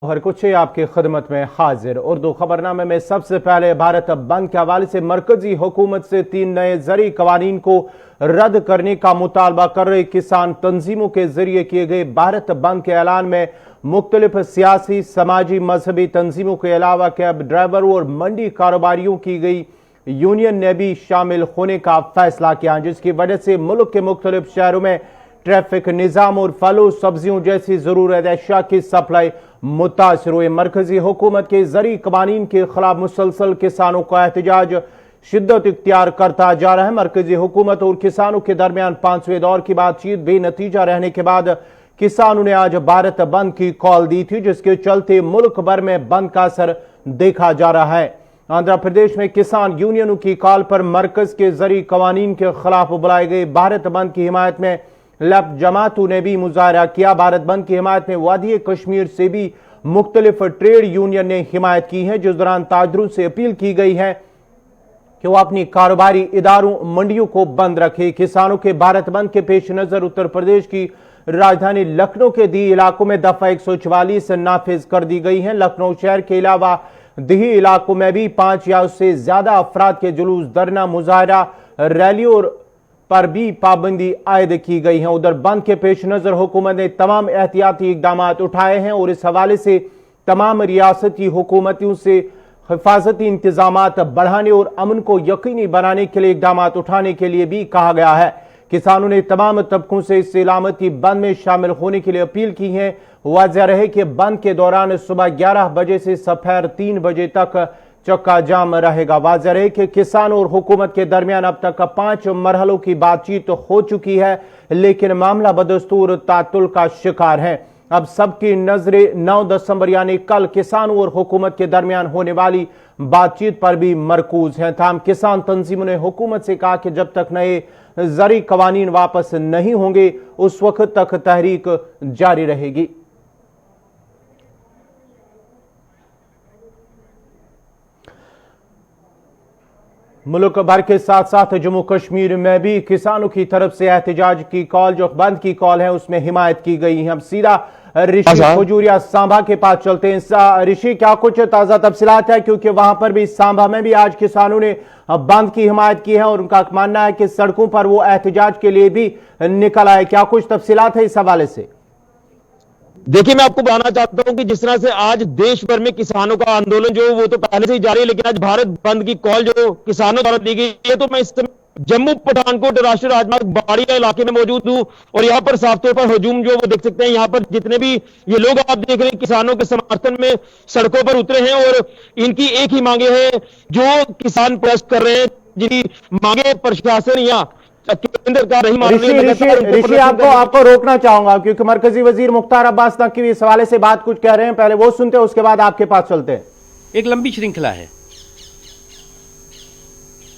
खबर कुछ ही आपकी खिदमत में हाजिर। उर्दू खबरनामे में सबसे पहले भारत बंद के हवाले से मरकजी हुकूमत से 3 नए ज़री कवानीन को रद्द करने का मुतालबा कर रहे किसान तंजीमों के जरिए किए गए भारत बंद के ऐलान में मुख्तलिफ सियासी, समाजी, मजहबी तंजीमों के अलावा कैब ड्राइवरों और मंडी कारोबारियों की गई यूनियन ने भी शामिल होने का फैसला किया, जिसकी वजह से मुल्क के मुख्तलिफ शहरों में ट्रैफिक निज़ाम और फलों सब्जियों जैसी जरूरत अशिया की सप्लाई मुतासर हुए। मरकजी हुकूमत के ज़री कवानीन के खिलाफ मुसलसल किसानों का एहतजाज शिद्दत इख्तियार करता जा रहा है। मरकजी हुकूमत और किसानों के दरमियान 5वें दौर की बातचीत बेनतीजा रहने के बाद किसानों ने आज भारत बंद की कॉल दी थी, जिसके चलते मुल्क भर में बंद का असर देखा जा रहा है। आंध्र प्रदेश में किसान यूनियनों की कॉल पर मरकज के ज़री कवानीन के खिलाफ बुलाए गए भारत बंद की हिमायत में लेफ्ट जमातों ने भी मुजाहरा किया। भारत बंद की हिमायत में वादी कश्मीर से भी मुख्तलिफ ट्रेड यूनियन ने हिमायत की है, जिस दौरान ताजरों से अपील की गई है कि वो अपनी कारोबारी इदारों, मंडियों को बंद रखे। किसानों के भारत बंद के पेश नजर उत्तर प्रदेश की राजधानी लखनऊ के दी इलाकों में दफा 144 नाफिज कर दी गई है। लखनऊ शहर के अलावा दिही इलाकों में भी 5 या उससे ज्यादा अफराद के जुलूस, धरना, मुजाहरा, रैलियों पर भी पाबंदी आयद की गई है। उधर बंद के पेश नजर हुकूमत ने तमाम एहतियाती इकदाम उठाए हैं और इस हवाले से तमाम रियासती हुकूमतों से हिफाजती इंतजाम बढ़ाने और अमन को यकीनी बनाने के लिए इकदाम उठाने के लिए भी कहा गया है। किसानों ने तमाम तबकों से इस सलामती बंद में शामिल होने के लिए अपील की है। वाज़ेह रहे कि बंद के दौरान सुबह 11 बजे से दोपहर 3 बजे तक चक्का जाम रहेगा। वाज़ेह रहे कि किसान और हुकूमत के दरमियान अब तक 5 मरहलों की बातचीत हो चुकी है, लेकिन मामला बदस्तूर तातुल का शिकार है। अब सबकी नजरें 9 दिसंबर यानी कल किसानों और हुकूमत के दरमियान होने वाली बातचीत पर भी मरकूज है। तमाम किसान तंजीमों ने हुकूमत से कहा कि जब तक नए ज़री कवानीन वापस नहीं होंगे उस वक्त तक तहरीक जारी रहेगी। मुल्क भर के साथ साथ जम्मू कश्मीर में भी किसानों की तरफ से एहतजाज की कॉल, जो बंद की कॉल है, उसमें हिमायत की गई है। हम सीधा ऋषि खजूरिया सांबा के पास चलते हैं। ऋषि, क्या कुछ ताजा तफसीलात है, क्योंकि वहां पर भी सांबा में भी आज किसानों ने बंद की हिमायत की है और उनका मानना है कि सड़कों पर वो एहतजाज के लिए भी निकल आए। क्या कुछ तफसीलात है इस हवाले से? देखिए, मैं आपको बताना चाहता हूं कि जिस तरह से आज देश भर में किसानों का आंदोलन जो वो तो पहले से ही जारी है, लेकिन आज भारत बंद की कॉल जो किसानों द्वारा दी गई है, तो मैं इस समय जम्मू पठानकोट राष्ट्रीय राजमार्ग बाड़िया इलाके में मौजूद हूं और यहां पर साफ तौर पर हजूम जो वो देख सकते हैं। यहां पर जितने भी ये लोग आप देख रहे हैं किसानों के समर्थन में सड़कों पर उतरे हैं और इनकी एक ही मांगे हैं जो किसान प्रदर्शन कर रहे हैं, जिनकी मांगे प्रशासन या केंद्र का नहीं मान ऋषि, आपको रोकना चाहूंगा क्योंकि मरकजी वजीर मुख्तार अब्बास नकवी इस हवाले से बात कुछ कह रहे हैं। पहले वो सुनते हैं, उसके बाद आपके पास चलते हैं। एक लंबी श्रृंखला है।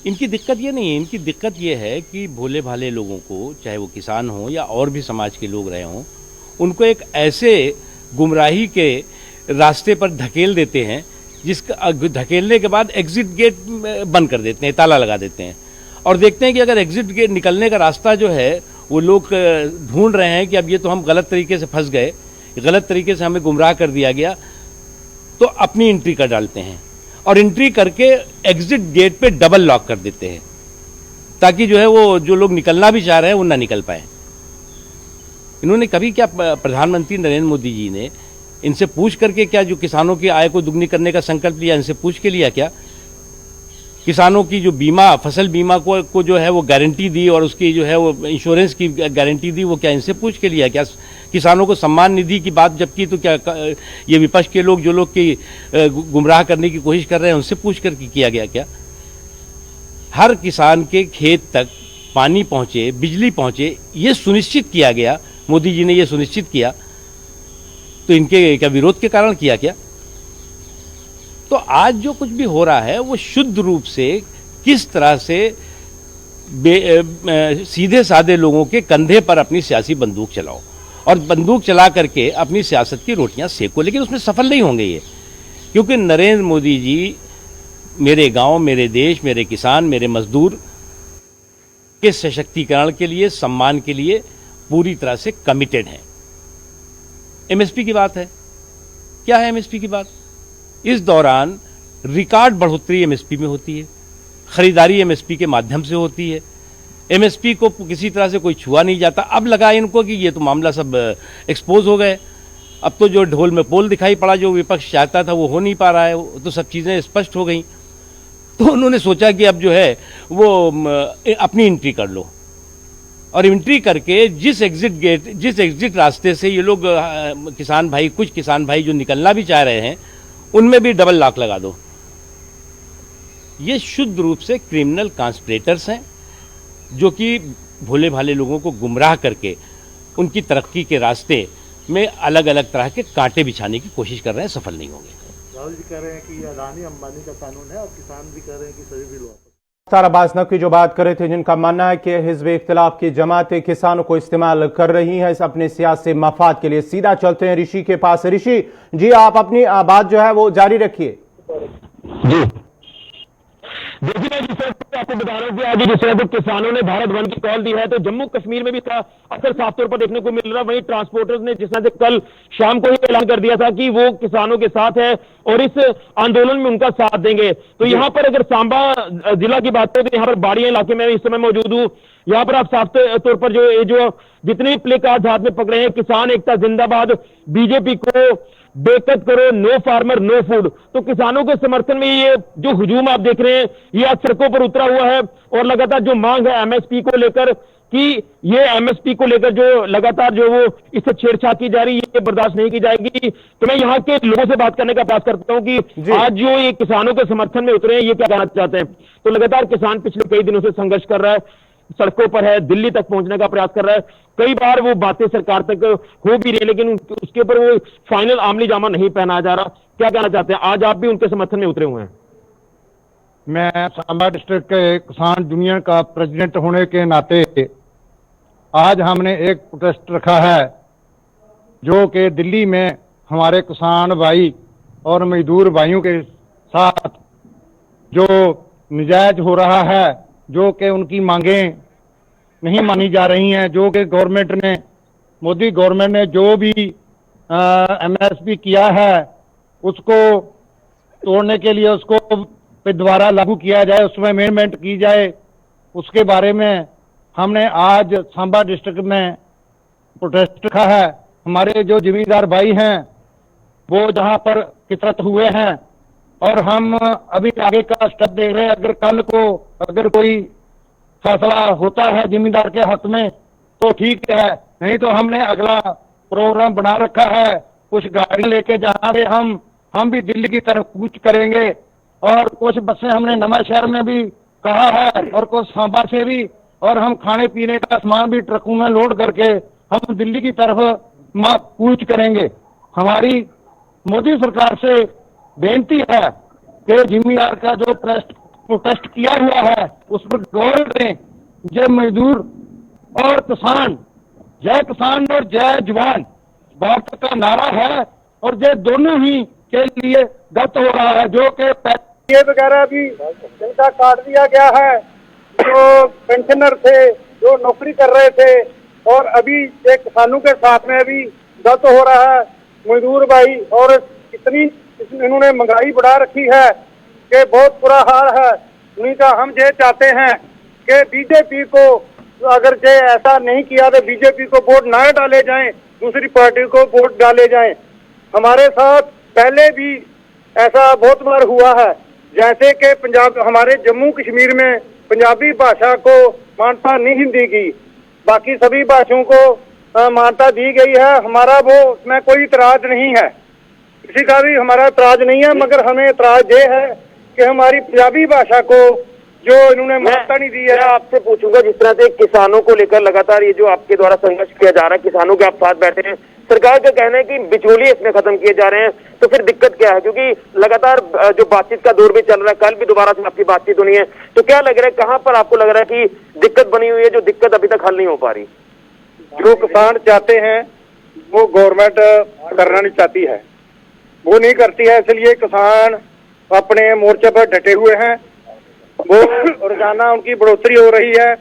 इनकी दिक्कत ये नहीं है, इनकी दिक्कत ये है कि भोले भाले लोगों को, चाहे वो किसान हो या और भी समाज के लोग रहे हों, उनको एक ऐसे गुमराही के रास्ते पर धकेल देते हैं जिसका धकेलने के बाद एग्जिट गेट बंद कर देते हैं, ताला लगा देते हैं और देखते हैं कि अगर एग्जिट गेट निकलने का रास्ता जो है वो लोग ढूंढ रहे हैं कि अब ये तो हम गलत तरीके से फंस गए, गलत तरीके से हमें गुमराह कर दिया गया, तो अपनी एंट्री कर डालते हैं और एंट्री करके एग्जिट गेट पे डबल लॉक कर देते हैं ताकि जो है वो जो लोग निकलना भी चाह रहे हैं वो ना निकल पाए। इन्होंने कभी क्या प्रधानमंत्री नरेंद्र मोदी जी ने इनसे पूछ करके क्या जो किसानों की आय को दुगनी करने का संकल्प लिया, इनसे पूछ के लिया क्या? किसानों की जो बीमा, फसल बीमा को जो है वो गारंटी दी और उसकी जो है वो इंश्योरेंस की गारंटी दी, वो क्या इनसे पूछ के लिया क्या? किसानों को सम्मान निधि की बात जब की तो क्या ये विपक्ष के लोग जो लोग की गुमराह करने की कोशिश कर रहे हैं उनसे पूछ कर किया गया क्या? हर किसान के खेत तक पानी पहुंचे, बिजली पहुंचे, ये सुनिश्चित किया गया, मोदी जी ने ये सुनिश्चित किया, तो इनके क्या विरोध के कारण किया क्या? तो आज जो कुछ भी हो रहा है वो शुद्ध रूप से किस तरह से सीधे साधे लोगों के कंधे पर अपनी सियासी बंदूक चलाओ और बंदूक चला करके अपनी सियासत की रोटियां सेको, लेकिन उसमें सफल नहीं होंगे ये, क्योंकि नरेंद्र मोदी जी मेरे गांव, मेरे देश, मेरे किसान, मेरे मजदूर के सशक्तिकरण के लिए, सम्मान के लिए पूरी तरह से कमिटेड हैं। एमएसपी की बात है, क्या है एमएसपी की बात? इस दौरान रिकॉर्ड बढ़ोतरी एमएसपी में होती है, खरीदारी एमएसपी के माध्यम से होती है, एमएसपी को किसी तरह से कोई छुआ नहीं जाता। अब लगा इनको कि ये तो मामला सब एक्सपोज हो गए, अब तो जो ढोल में पोल दिखाई पड़ा, जो विपक्ष चाहता था वो हो नहीं पा रहा है, तो सब चीज़ें स्पष्ट हो गई। तो उन्होंने सोचा कि अब जो है वो अपनी एंट्री कर लो, और एंट्री करके जिस एग्जिट रास्ते से ये लोग किसान भाई, कुछ किसान भाई जो निकलना भी चाह रहे हैं, उनमें भी डबल लॉक लगा दो। ये शुद्ध रूप से क्रिमिनल कॉन्स्पिरेटर्स हैं, जो कि भोले भाले लोगों को गुमराह करके उनकी तरक्की के रास्ते में अलग अलग तरह के कांटे बिछाने की कोशिश कर रहे हैं, सफल नहीं होंगे। राहुल जी कह रहे हैं कि ये अडानी अंबानी का कानून है, और किसान भी कह रहे हैं कि सभी बिल वापस। मुख्तार अब्बास नकवी जो बात कर रहे थे, जिनका मानना है कि हिज़्ब इख्तिलाफ की जमातें किसानों को इस्तेमाल कर रही हैं इस अपने सियासी मफाद के लिए। सीधा चलते हैं ऋषि के पास। ऋषि जी, आप अपनी बात जो है वो जारी रखिए। जी देखिए, मैं जिस तरह से आपको बता रहा हूँ कि आज जिस तरह से किसानों ने भारत बंद की कॉल दी है, तो जम्मू कश्मीर में भी इसका असर साफ तौर पर देखने को मिल रहा है। वहीं ट्रांसपोर्टर्स ने जिस तरह से कल शाम को ही ऐलान कर दिया था कि वो किसानों के साथ है और इस आंदोलन में उनका साथ देंगे। तो यहाँ पर अगर सांबा जिला की बात करें तो यहाँ पर बाड़िया इलाके में इस समय मौजूद हूँ। यहाँ पर आप साफ तौर पर जो जितने प्ले कार्ड हाथ में पकड़े हैं, किसान एकता जिंदाबाद, बीजेपी को बेकत करो, नो फार्मर नो फूड, तो किसानों के समर्थन में ये जो हुजूम आप देख रहे हैं, ये आज सड़कों पर उतरा हुआ है। और लगातार जो मांग है एमएसपी को लेकर, कि ये एमएसपी को लेकर जो लगातार जो वो इससे छेड़छाड़ की जा रही है, ये बर्दाश्त नहीं की जाएगी। तो मैं यहाँ के लोगों से बात करने का प्रयास करता हूँ कि आज जो ये किसानों के समर्थन में उतरे हैं, ये क्या कहना चाहते हैं। तो लगातार किसान पिछले कई दिनों से संघर्ष कर रहा है, सड़कों पर है, दिल्ली तक पहुंचने का प्रयास कर रहा है। कई बार वो बातें सरकार तक हो भी रही, लेकिन उसके ऊपर वो फाइनल आमली जामा नहीं पहनाया जा रहा। क्या कहना चाहते हैं? आज आप भी उनके समर्थन में उतरे हुए हैं। मैं सांबा डिस्ट्रिक्ट के किसान यूनियन का प्रेसिडेंट होने के नाते आज हमने एक प्रोटेस्ट रखा है, जो कि दिल्ली में हमारे किसान भाई और मजदूर भाइयों के साथ जो निजायज हो रहा है, जो कि उनकी मांगें नहीं मानी जा रही हैं, जो कि गवर्नमेंट ने, मोदी गवर्नमेंट ने जो भी एमएसपी किया है उसको तोड़ने के लिए उसको पे दोबारा लागू किया जाए, उसमें अमेंडमेंट की जाए, उसके बारे में हमने आज सांबा डिस्ट्रिक्ट में प्रोटेस्ट रखा है। हमारे जो जमींदार भाई हैं वो जहां पर कितरत हुए हैं, और हम अभी आगे का स्टेप देख रहे हैं। अगर कल को अगर कोई फैसला होता है जमींदार के हक में तो ठीक है, नहीं तो हमने अगला प्रोग्राम बना रखा है, कुछ गाड़ी लेके जहाँ पे हम भी दिल्ली की तरफ कूच करेंगे, और कुछ बसें हमने नवा शहर में भी कहा है और कुछ सांबा से भी, और हम खाने पीने का सामान भी ट्रकों में लोड करके हम दिल्ली की तरफ कूच करेंगे। हमारी मोदी सरकार से बेनती है कि जिम्मेदार का जो प्रोटेस्ट किया हुआ है उस पर गौर करें। जय मजदूर और किसान, जय किसान और जय जवान भारत का नारा है, और जय दोनों ही के लिए गलत हो रहा है। जो कि ये वगैरह भी जिनका काट दिया गया है, जो पेंशनर थे, जो नौकरी कर रहे थे, और अभी एक किसानों के साथ में अभी गलत हो रहा है। मजदूर भाई और इतनी इन्होंने महंगाई बढ़ा रखी है कि बहुत बुरा हाल है। उन्हीं का हम ये चाहते हैं कि बीजेपी को, अगर ये ऐसा नहीं किया तो बीजेपी को वोट ना डाले जाएं, दूसरी पार्टी को वोट डाले जाएं। हमारे साथ पहले भी ऐसा बहुत बार हुआ है, जैसे कि पंजाब, हमारे जम्मू कश्मीर में पंजाबी भाषा को मान्यता नहीं दी गई, बाकी सभी भाषाओं को मान्यता दी गई है। हमारा वो उसमें कोई इतराज नहीं है, किसी का भी हमारा इतराज नहीं है, मगर हमें इतराज ये है कि हमारी पंजाबी भाषा को जो इन्होंने मान्यता नहीं दी है। आपसे पूछूंगा, जिस तरह से किसानों को लेकर लगातार ये जो आपके द्वारा संघर्ष किया जा रहा है, किसानों के आप साथ बैठे हैं, सरकार का कहना है कि बिचौलिए इसमें खत्म किए जा रहे हैं, तो फिर दिक्कत क्या है? क्योंकि लगातार जो बातचीत का दौर भी चल रहा है, कल भी दोबारा से आपकी बातचीत होनी है, तो क्या लग रहा है, कहां पर आपको लग रहा है कि दिक्कत बनी हुई है, जो दिक्कत अभी तक हल नहीं हो पा रही? जो किसान चाहते हैं वो गवर्नमेंट करना नहीं चाहती है, वो नहीं करती है, इसलिए किसान अपने मोर्चे पर डटे हुए हैं। वो रोजाना उनकी बढ़ोतरी हो रही है।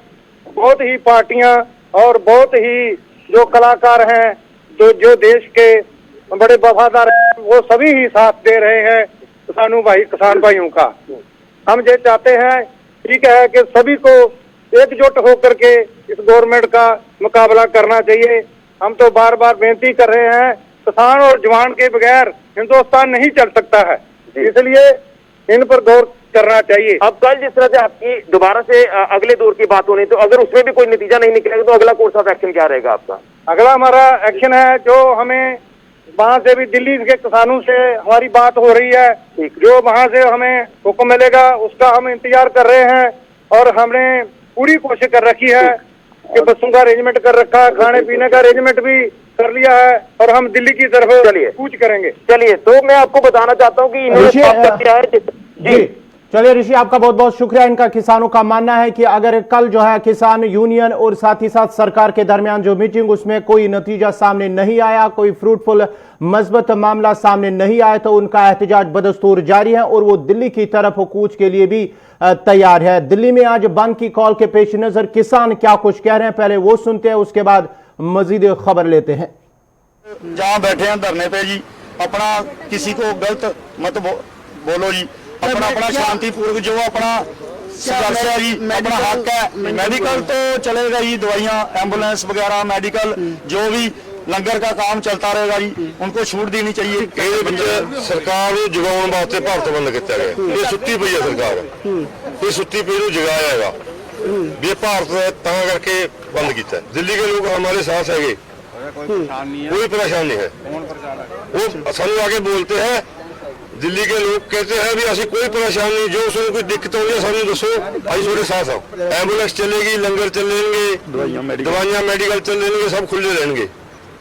बहुत ही पार्टियां और बहुत ही जो कलाकार हैं, जो देश के बड़े वफादार हैं, वो सभी ही साथ दे रहे हैं किसान भाइयों का। हम ये चाहते हैं, ठीक है, कि सभी को एकजुट होकर के इस गवर्नमेंट का मुकाबला करना चाहिए। हम तो बार बार बेनती कर रहे हैं, किसान और जवान के बगैर हिंदुस्तान नहीं चल सकता है, इसलिए इन पर गौर करना चाहिए। अब कल जिस तरह से आपकी दोबारा से अगले दौर की बात होनी, तो अगर उसमें भी कोई नतीजा नहीं निकलेगा तो अगला कोर्स ऑफ एक्शन क्या रहेगा आपका? अगला हमारा एक्शन है, जो हमें वहाँ से भी दिल्ली के किसानों से हमारी बात हो रही है, जो वहाँ से हमें हुक्म मिलेगा उसका हम इंतजार कर रहे हैं। और हमने पूरी कोशिश कर रखी है कि बसों का अरेंजमेंट कर रखा है, खाने पीने का अरेंजमेंट भी कर लिया है, और हम दिल्ली की तरफ कूच करेंगे। चलिए, तो मैं आपको बताना चाहता हूँ कि इन्होंने साफ कर दिया है। जी चलिए ऋषि, आपका बहुत बहुत शुक्रिया। इनका किसानों का मानना है कि अगर कल जो है किसान यूनियन और साथ ही साथ सरकार के दरमियान जो मीटिंग, उसमें कोई नतीजा सामने नहीं आया, कोई फ्रूटफुल मस्बत मामला सामने नहीं आया, तो उनका एहतजाज बदस्तूर जारी है और वो दिल्ली की तरफ कूच के लिए भी तैयार है। दिल्ली में आज बंद की कॉल के पेश नजर किसान क्या कुछ कह रहे हैं, पहले वो सुनते हैं, उसके बाद मजीद खबर लेते हैं। जहाँ बैठे हैं धरने पे जी, अपना किसी को गलत मत बोलो जी, अपना अपना शांतिपूर्वक जो अपना संघर्ष है जी, अपना हक है। मेडिकल तो चलेगा जी, दवाइयाँ, एम्बुलेंस वगैरह, मेडिकल जो भी लंगर का काम चलता रहेगा जी, उनको छूट देनी चाहिए। सरकार जगाने वास्ते भारत बंद किया गया, ये सुत्ती पई है सरकार, ये सुत्ती पई को जगाया ये भारत ता करके बंद किया। दिल्ली के लोग हमारे साथ है, कोई परेशान नहीं है। वो सानू आगे बोलते हैं, दिल्ली के लोग कहते हैं भी असि कोई परेशानी नहीं, जो उसमें कोई दिक्कत होगी सानू दसो, अभी थोड़े साथ आओ। एम्बुलेंस चलेगी, लंगर चलेंगे, दवाइयाँ मेडिकल चलेंगे, सब खुले रहेंगे,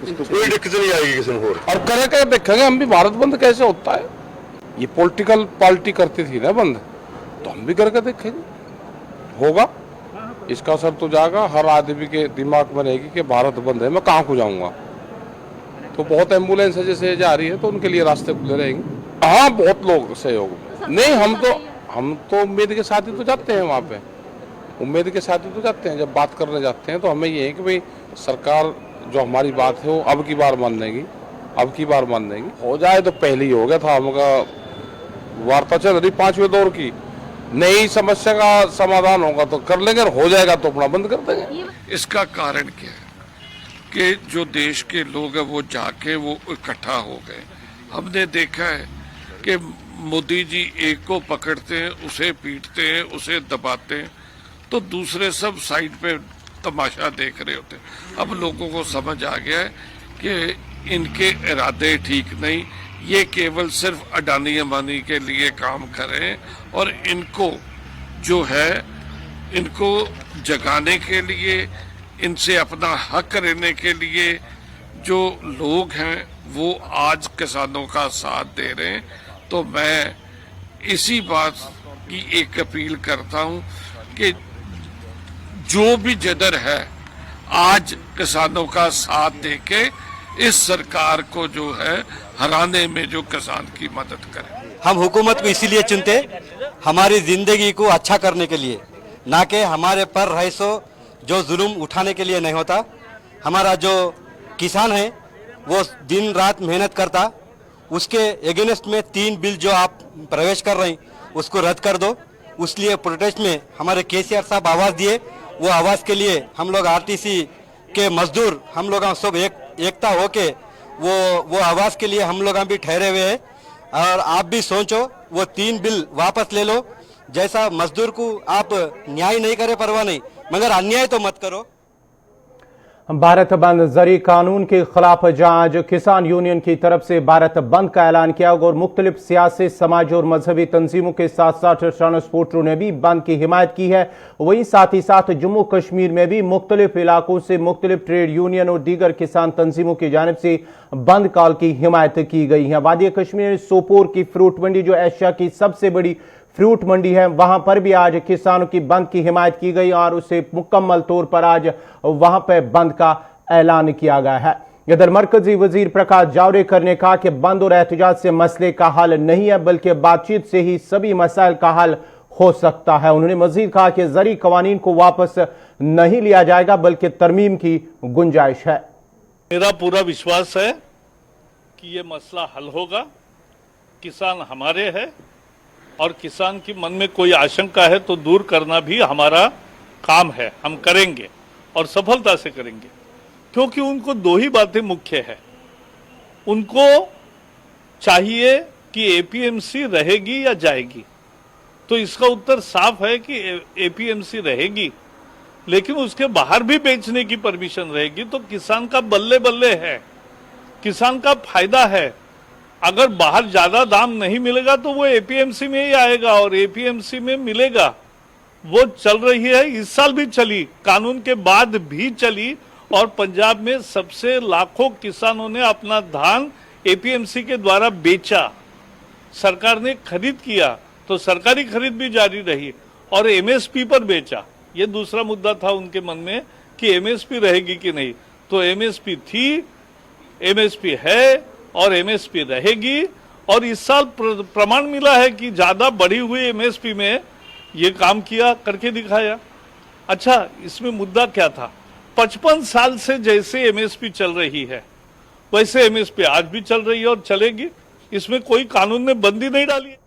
कोई दिक्कत नहीं आएगी किसी को। और करे क्या देखेंगे हम भी, भारत बंद कैसे होता है। ये पॉलिटिकल पार्टी करती थी ना बंद, तो हम भी करके देखेंगे, होगा इसका असर तो जाएगा। हर आदमी के दिमाग में रहेगी कि भारत बंद है, मैं कहाँ को जाऊंगा। तो बहुत एम्बुलेंस है जैसे जा रही है, तो उनके लिए रास्ते खुले रहेंगे। हाँ, बहुत लोग सहयोग नहीं, हम तो उम्मीद के साथ ही तो जाते हैं वहाँ पे, उम्मीद के साथ ही तो जाते हैं। जब बात करने जाते हैं तो हमें ये है कि भाई सरकार जो हमारी बात है वो अब की बार मान लेगी, अब की बार मान लेगी। हो जाए तो पहले ही हो गया था, हमका वार्ता चल रही 5वें दौर की, नई समस्या का समाधान होगा तो कर लेंगे, और हो जाएगा तो अपना बंद कर देंगे। इसका कारण क्या है कि जो देश के लोग हैं वो जाके वो इकट्ठा हो गए। हमने देखा है कि मोदी जी एक को पकड़ते हैं, उसे पीटते हैं, उसे दबाते हैं, तो दूसरे सब साइड पे तमाशा देख रहे होते हैं। अब लोगों को समझ आ गया है कि इनके इरादे ठीक नहीं, ये केवल सिर्फ अडानी अंबानी के लिए काम करें, और इनको जो है इनको जगाने के लिए, इनसे अपना हक लेने के लिए जो लोग हैं वो आज किसानों का साथ दे रहे हैं। तो मैं इसी बात की एक अपील करता हूं कि जो भी जिधर है आज किसानों का साथ देके इस सरकार को जो है हराने में जो किसान की मदद करे। हम हुकूमत को इसीलिए चुनते, हमारी जिंदगी को अच्छा करने के लिए, ना कि हमारे पर रईसों जो जुल्म उठाने के लिए नहीं होता। हमारा जो किसान है वो दिन रात मेहनत करता, उसके एगेंस्ट में 3 बिल जो आप प्रवेश कर रहे हैं उसको रद्द कर दो। उसलिए प्रोटेस्ट में हमारे केसीआर साहब आवाज़ दिए, वो आवाज़ के लिए हम लोग आरटीसी के मजदूर हम लोग सब एकता होके वो आवाज़ के लिए हम लोग भी ठहरे हुए हैं। और आप भी सोचो, वो 3 बिल वापस ले लो। जैसा मजदूर को आप न्याय नहीं करे परवाह नहीं, मगर अन्याय तो मत करो। भारत बंद जरी कानून के खिलाफ आज किसान यूनियन की तरफ से भारत बंद का ऐलान किया और मुख्तलिफ सियासी, समाजी और मजहबी तंजीमों के साथ साथ ट्रांसपोर्टरों ने भी बंद की हिमायत की है। वहीं साथ ही साथ जम्मू कश्मीर में भी मुख्तलिफ इलाकों से मुख्तलिफ ट्रेड यूनियन और दीगर किसान तंजीमों की जानिब से बंद कॉल की हिमायत की गई है। वादी कश्मीर सोपोर की फ्रूट मंडी जो एशिया की सबसे बड़ी फ्रूट मंडी है, वहां पर भी आज किसानों की बंद की हिमायत की गई और उसे मुकम्मल तौर पर आज वहां पर बंद का ऐलान किया गया है। इधर मरकजी वजीर प्रकाश जावड़ेकर ने कहा कि बंद और एहतजाज से मसले का हल नहीं है, बल्कि बातचीत से ही सभी मसाइल का हल हो सकता है। उन्होंने मजीद कहा कि जरी कवानीन को वापस नहीं लिया जाएगा, बल्कि तरमीम की गुंजाइश है। मेरा पूरा विश्वास है कि ये मसला हल होगा। किसान हमारे हैं और किसान की मन में कोई आशंका है तो दूर करना भी हमारा काम है, हम करेंगे और सफलता से करेंगे, क्योंकि उनको दो ही बातें मुख्य है। उनको चाहिए कि एपीएमसी रहेगी या जाएगी, तो इसका उत्तर साफ है कि एपीएमसी रहेगी, लेकिन उसके बाहर भी बेचने की परमिशन रहेगी तो किसान का बल्ले बल्ले है, किसान का फायदा है। अगर बाहर ज्यादा दाम नहीं मिलेगा तो वो एपीएमसी में ही आएगा और एपीएमसी में मिलेगा। वो चल रही है, इस साल भी चली, कानून के बाद भी चली और पंजाब में सबसे लाखों किसानों ने अपना धान एपीएमसी के द्वारा बेचा। सरकार ने खरीद किया तो सरकारी खरीद भी जारी रही और एमएसपी पर बेचा। ये दूसरा मुद्दा था उनके मन में कि एमएसपी रहेगी कि नहीं, तो एमएसपी थी, एमएसपी है और एमएसपी रहेगी। और इस साल प्रमाण मिला है कि ज्यादा बढ़ी हुई एमएसपी में ये काम किया, करके दिखाया। अच्छा, इसमें मुद्दा क्या था? 55 साल से जैसे एमएसपी चल रही है वैसे एमएसपी आज भी चल रही है और चलेगी। इसमें कोई कानून ने बंदी नहीं डाली है।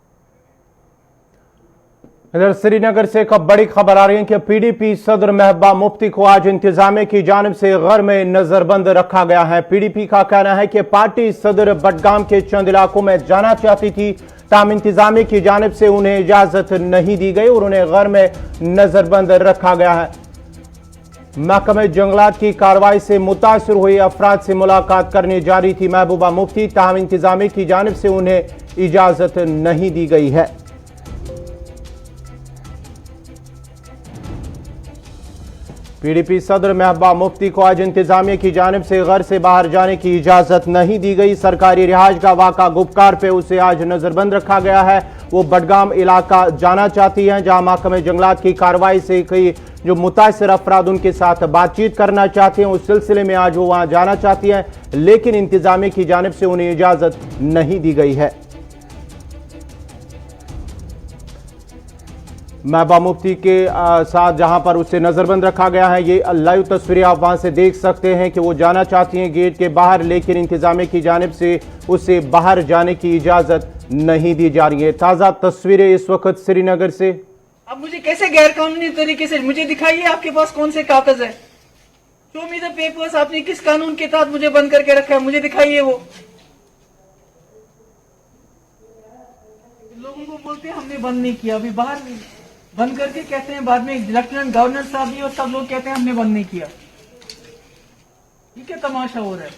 इधर श्रीनगर से एक बड़ी खबर आ रही है कि पीडीपी सदर महबूबा मुफ्ती को आज इंतजामिया की जानिब से घर में नजरबंद रखा गया है। पीडीपी का कहना है कि पार्टी सदर बडगाम के चंद इलाकों में जाना चाहती थी, ताहम इंतजामिया की जानिब से उन्हें इजाजत नहीं दी गई और उन्हें घर में नजरबंद रखा गया है। महकमे जंगलात की कार्रवाई से मुतासर हुए अफराद से मुलाकात करने जा रही थी महबूबा मुफ्ती, ताहम इंतजामिया की जानिब से उन्हें इजाजत नहीं दी गई है। पीडीपी सदर महबूबा मुफ्ती को आज इंतजामिया की जानिब से घर से बाहर जाने की इजाजत नहीं दी गई। सरकारी रिहाइश का वाक़ा गुपकार पे उसे आज नजरबंद रखा गया है। वो बडगाम इलाका जाना चाहती हैं, जहां महकमे जंगलात की कार्रवाई से कई जो मुतासर अफराद उनके साथ बातचीत करना चाहते हैं, उस सिलसिले में आज वो वहां जाना चाहती हैं, लेकिन इंतजामिया की जानिब से उन्हें इजाजत नहीं दी गई है। महबूबा मुफ्ती के साथ जहां पर उसे नजरबंद रखा गया है, ये लाइव तस्वीरें आप वहां से देख सकते हैं कि वो जाना चाहती हैं गेट के बाहर, लेकिन इंतजामिया की जानिब से उसे बाहर जाने की इजाजत नहीं दी जा रही है। ताज़ा तस्वीरें इस वक्त श्रीनगर से। अब मुझे कैसे गैर कानूनी तरीके से मुझे दिखाइए, आपके पास कौन से कागज है? Show me the papers. आपने किस कानून के तहत मुझे बंद करके रखा है, मुझे दिखाइए वो। लोगों को बोलते हैं हमने बंद नहीं किया, अभी बाहर बंद करके कहते हैं, बाद में लेफ्टिनेंट गवर्नर साहब भी और सब लोग कहते हैं हमने बंद नहीं किया। ये क्या तमाशा हो रहा है?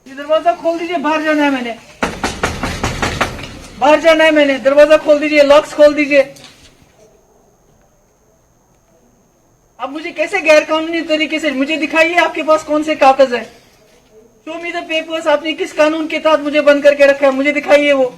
ये दरवाजा खोल दीजिए, बाहर जाना है मैंने, बाहर जाना है मैंने, दरवाजा खोल दीजिए, लॉक्स खोल दीजिए। अब मुझे कैसे गैर कानूनी तरीके से मुझे दिखाइए, आपके पास कौन से कागज है? Show me the papers. आपने किस कानून के तहत मुझे बंद करके रखा है, मुझे दिखाइए वो।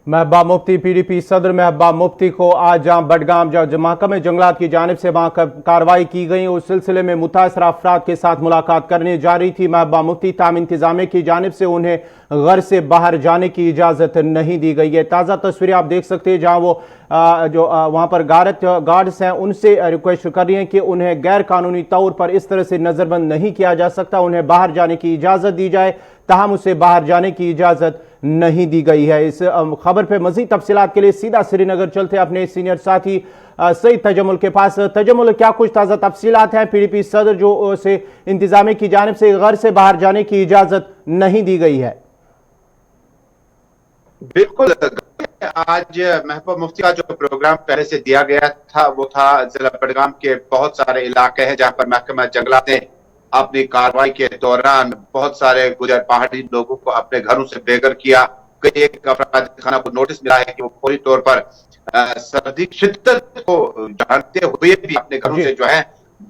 महबूबा मुफ्ती पीडीपी सदर महबूबा मुफ्ती को आज जहां बडगाम जो महकमे जंगलात की जानिब से वहां कार्रवाई की गई, उस सिलसिले में मुतासरा अफराद के साथ मुलाकात करने जा रही थी महबूबा मुफ्ती, ताहम इंतजामिया की जानिब से उन्हें घर से बाहर जाने की इजाजत नहीं दी गई है। ताज़ा तस्वीरें आप देख सकते हैं जहां वो वहां पर गार्ड्स हैं, उनसे रिक्वेस्ट कर रही हैं कि उन्हें गैर कानूनी तौर पर इस तरह से नजरबंद नहीं किया जा सकता, उन्हें बाहर जाने की इजाजत दी जाए, ताहम उसे बाहर जाने की इजाजत नहीं दी गई है। इस खबर पे मजीद तफसीलात के लिए सीधा श्रीनगर चलते अपने सीनियर साथी सईद तजमुल के पास। तजमुल, क्या कुछ ताज़ा तफसीलात हैं? पीडीपी सदर जो से इंतजामिया की जानिब से घर से बाहर जाने की इजाजत नहीं दी गई है। बिल्कुल, आज महबूबा मुफ्ती का जो प्रोग्राम पहले से दिया गया था वो था जिला बडगाम के बहुत सारे इलाके हैं जहां पर महकमा जंगलात ने अपनी कार्रवाई के दौरान बहुत सारे गुजर पहाड़ी लोगों को अपने घरों से बेघर किया। कई एक अफराद खाना को नोटिस मिला है कि वो पूरी तौर पर सर्दी शिद्दत को जानते हुए भी अपने घरों से जो है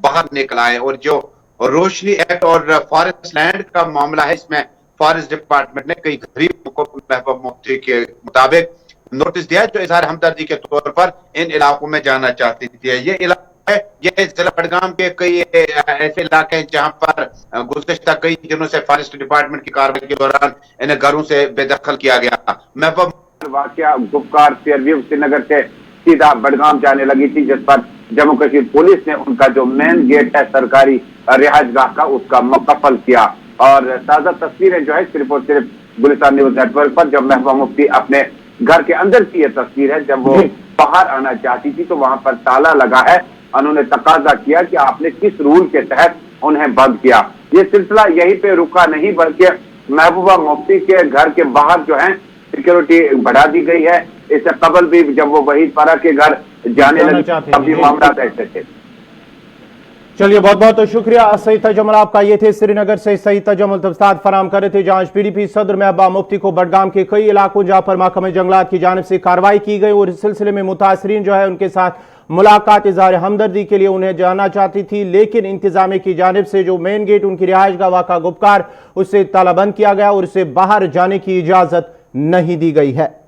बाहर निकल आए। और जो रोशनी एक्ट और फॉरेस्ट लैंड का मामला है, इसमें फॉरेस्ट डिपार्टमेंट ने कई गरीबों को महबूबा मुफ्ती के मुताबिक नोटिस दिया जो इजहार हमदर्दी के तौर पर इन इलाकों में जाना चाहती थी। ये इलाका है, ये जिला बडगाम के कई ऐसे इलाके हैं जहां पर गुज़िश्ता कई दिनों से फॉरेस्ट डिपार्टमेंट की कार्रवाई के दौरान इन्हें घरों से बेदखल किया गया। महबूबा वाकया गुपकार फेयरव्यू श्रीनगर से सीधा बडगाम जाने लगी थी, जिस पर जम्मू कश्मीर पुलिस ने उनका जो मेन गेट है सरकारी रिहाइशगाह का, उसका मुकम्मल किया। और ताजा तस्वीरें जो है सिर्फ और सिर्फ गुलिस्तान न्यूज नेटवर्क पर, जब महबूबा मुफ्ती अपने घर के अंदर की यह तस्वीर है, जब वो बाहर आना चाहती थी तो वहां पर ताला लगा है। उन्होंने तकाजा किया कि आपने किस रूल के तहत उन्हें बंद किया। ये सिलसिला यहीं पे रुका नहीं, बल्कि महबूबा मुफ्ती के घर के बाहर जो है सिक्योरिटी बढ़ा दी गई है। इससे कबल भी जब वो वहीद पारा के घर जाने लगे तब भी मामला ऐसे थे। चलिए, बहुत बहुत शुक्रिया सईद तजमुल आपका। ये थे श्रीनगर से सईद तजमुल तफसात फराम कर रहे थे, जहां PDP सदर महबूबा मुफ्ती को बडगाम के कई इलाकों जहां पर महकमे जंगलात की जानिब से कार्रवाई की गई और इस सिलसिले में मुतासरीन जो है उनके साथ मुलाकात इजहार हमदर्दी के लिए उन्हें जाना चाहती थी, लेकिन इंतजामिया की जानिब से जो मेन गेट उनकी रिहाइश का वाक़ा गुप्कार, उससे तालाबंद किया गया और उसे बाहर जाने की इजाजत नहीं दी गई है।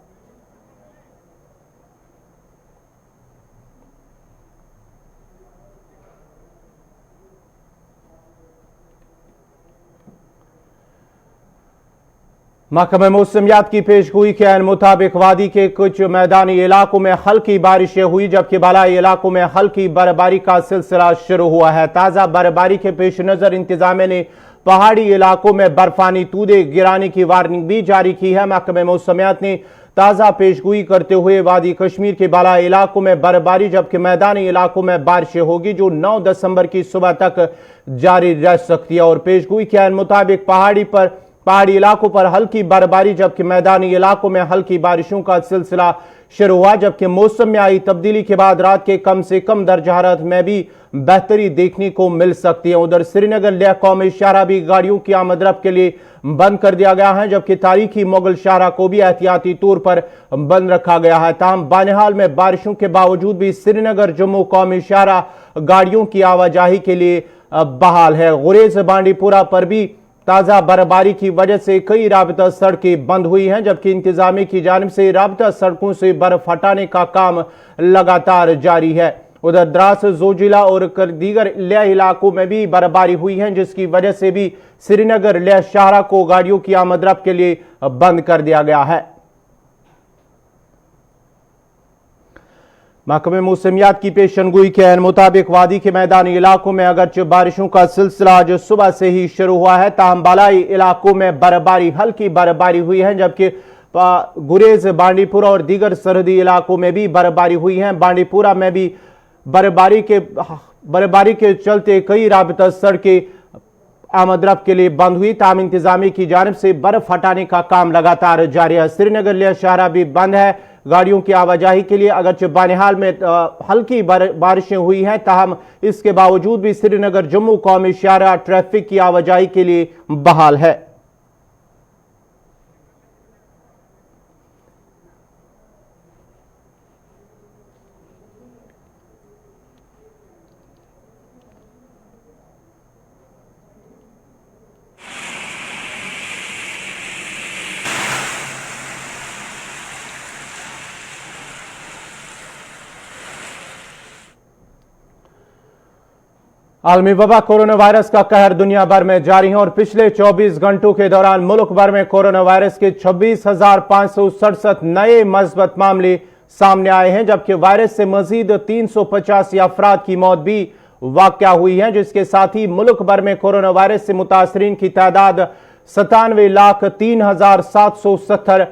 महकमे मौसमियात की पेशगोई के ऐन मुताबिक वादी के कुछ मैदानी इलाकों में हल्की बारिशें हुई, जबकि बालाई इलाकों में हल्की बर्फबारी का सिलसिला शुरू हुआ है। ताज़ा बर्फबारी के पेश नज़र इंतजामिया ने पहाड़ी इलाकों में बर्फानी तूदे गिराने की वार्निंग भी जारी की है। महकमे मौसमियात ने ताज़ा पेशगोई करते हुए वादी कश्मीर के बालाई इलाकों में बर्फबारी जबकि मैदानी इलाकों में बारिशें होगी जो 9 दिसंबर की सुबह तक जारी रह सकती है। और पेशगोई के ऐन मुताबिक पहाड़ी इलाकों पर हल्की बर्फबारी जबकि मैदानी इलाकों में हल्की बारिशों का सिलसिला शुरू हुआ, जबकि मौसम में आई तब्दीली के बाद रात के कम से कम दर्जा हरारत में भी बेहतरी देखने को मिल सकती है। उधर श्रीनगर लेह कौमी शाहरा भी गाड़ियों की आमद-रफ्त के लिए बंद कर दिया गया है, जबकि तारीखी मुगल शाहरा को भी एहतियाती तौर पर बंद रखा गया है। ताहम बानिहाल में बारिशों के बावजूद भी श्रीनगर जम्मू कौमी शाहरा गाड़ियों की आवाजाही के लिए बहाल है। गुरेज बांडीपुरा पर भी ताज़ा बर्फबारी की वजह से कई राबता सड़कें बंद हुई हैं, जबकि इंतजामिया की जानिब से राबता सड़कों से बर्फ हटाने का काम लगातार जारी है। उधर द्रास, जोजिला और दीगर लेह इलाकों में भी बर्फबारी हुई है, जिसकी वजह से भी श्रीनगर लेह शाहरा को गाड़ियों की आमद-रफ्त के लिए बंद कर दिया गया है। महकमे मौसमियात की पेशनगोई के ऐन मुताबिक वादी के मैदानी इलाकों में अगरचे बारिशों का सिलसिला आज सुबह से ही शुरू हुआ है, ताहम बालाई इलाकों में बर्फबारी हल्की बर्फबारी हुई है, जबकि गुरेज, बांडीपुरा और दीगर सरहदी इलाकों में भी बर्फबारी हुई है। बांडीपुरा में भी बर्फबारी के चलते कई राबता सड़कें आमद-रफ्त के लिए बंद हुई। ताहम इंतजामिया की जानिब से बर्फ हटाने का काम लगातार जारी है। श्रीनगर लेह शाहरा भी बंद है गाड़ियों की आवाजाही के लिए, अगरचे बानिहाल में हल्की बारिशें हुई हैं, ताहम इसके बावजूद भी श्रीनगर जम्मू कौमी शाहरा ट्रैफिक की आवाजाही के लिए बहाल है। आलमी वबा कोरोना वायरस का कहर दुनिया भर में जारी है और पिछले 24 घंटों के दौरान मुल्क भर में कोरोना वायरस के 26,567 नए मस्बत मामले सामने आए हैं, जबकि वायरस से मजीद 385 अफराद की मौत भी वाक़या हुई है, जिसके साथ ही मुल्क भर में कोरोना वायरस से मुतासरीन की तादाद 97,03,770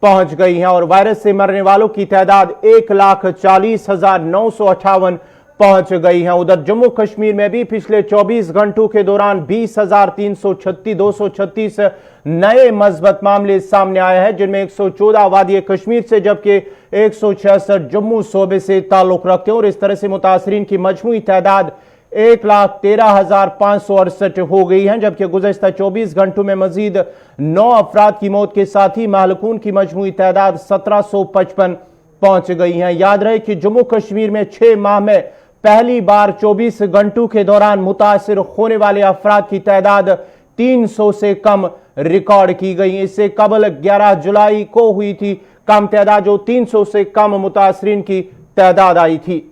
पहुंच गई है और वायरस से मरने वालों की तादाद 1,40,958 पहुंच गई है। उधर जम्मू कश्मीर में भी पिछले 24 घंटों के दौरान 20,236 नए मस्बत मामले सामने आए हैं, जिनमें 114 वादी कश्मीर से जबकि 166 जम्मू सूबे से ताल्लुक रखते हैं और इस तरह से मुतासरीन की मजमूई तादाद 1,13,568 हो गई है, जबकि गुज़श्ता 24 घंटों में मजीद 9 अफराद की मौत के साथ ही महलकून की मजमूई तादाद 1755 पहुंच गई है। याद रहे कि जम्मू कश्मीर में 6 माह में पहली बार 24 घंटों के दौरान मुतासिर होने वाले अफराद की तादाद 300 से कम रिकॉर्ड की गई। इससे कबल 11 जुलाई को हुई थी कम तादाद, जो 300 से कम मुतासरीन की तादाद आई थी।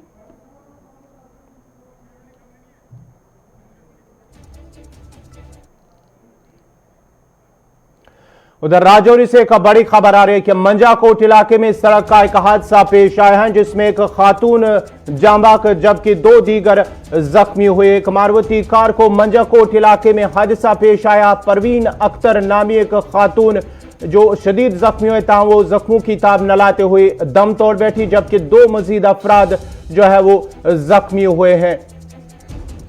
उधर राजौरी से एक बड़ी खबर आ रही है कि मंजाकोट इलाके में सड़क का एक हादसा पेश आया है जिसमें एक खातून जांबाक जबकि 2 दीगर जख्मी हुए। एक मारुति कार को मंजाकोट इलाके में हादसा पेश आया। परवीन अख्तर नामी एक खातून जो शदीद जख्मी हुए था वो जख्मों की ताब न लाते हुए दम तोड़ बैठी, जबकि 2 मजीद अफराद जो है वो जख्मी हुए हैं।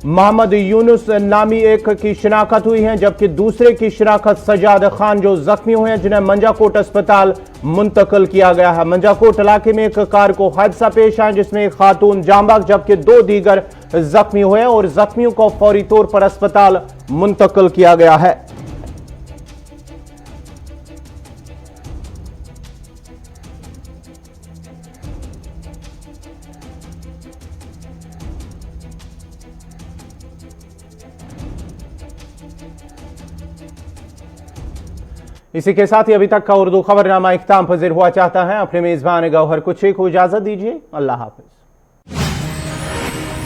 मोहम्मद यूनुस नामी एक की शिनाख्त हुई है जबकि दूसरे की शिनाख्त सजाद खान जो जख्मी हुए हैं जिन्हें मंजाकोट अस्पताल मुंतकिल किया गया है। मंजाकोट इलाके में एक कार को हादसा पेश आया जिसमें एक खातून जांबाक जबकि 2 दीगर जख्मी हुए और जख्मियों को फौरी तौर पर अस्पताल मुंतकिल किया गया है। इसी के साथ ही अभी तक का उर्दू खबरनामा इख्तिताम पजीर हुआ चाहता है। अपने मेजबान गौहर कुछ को इजाजत दीजिए। अल्लाह हाफिज।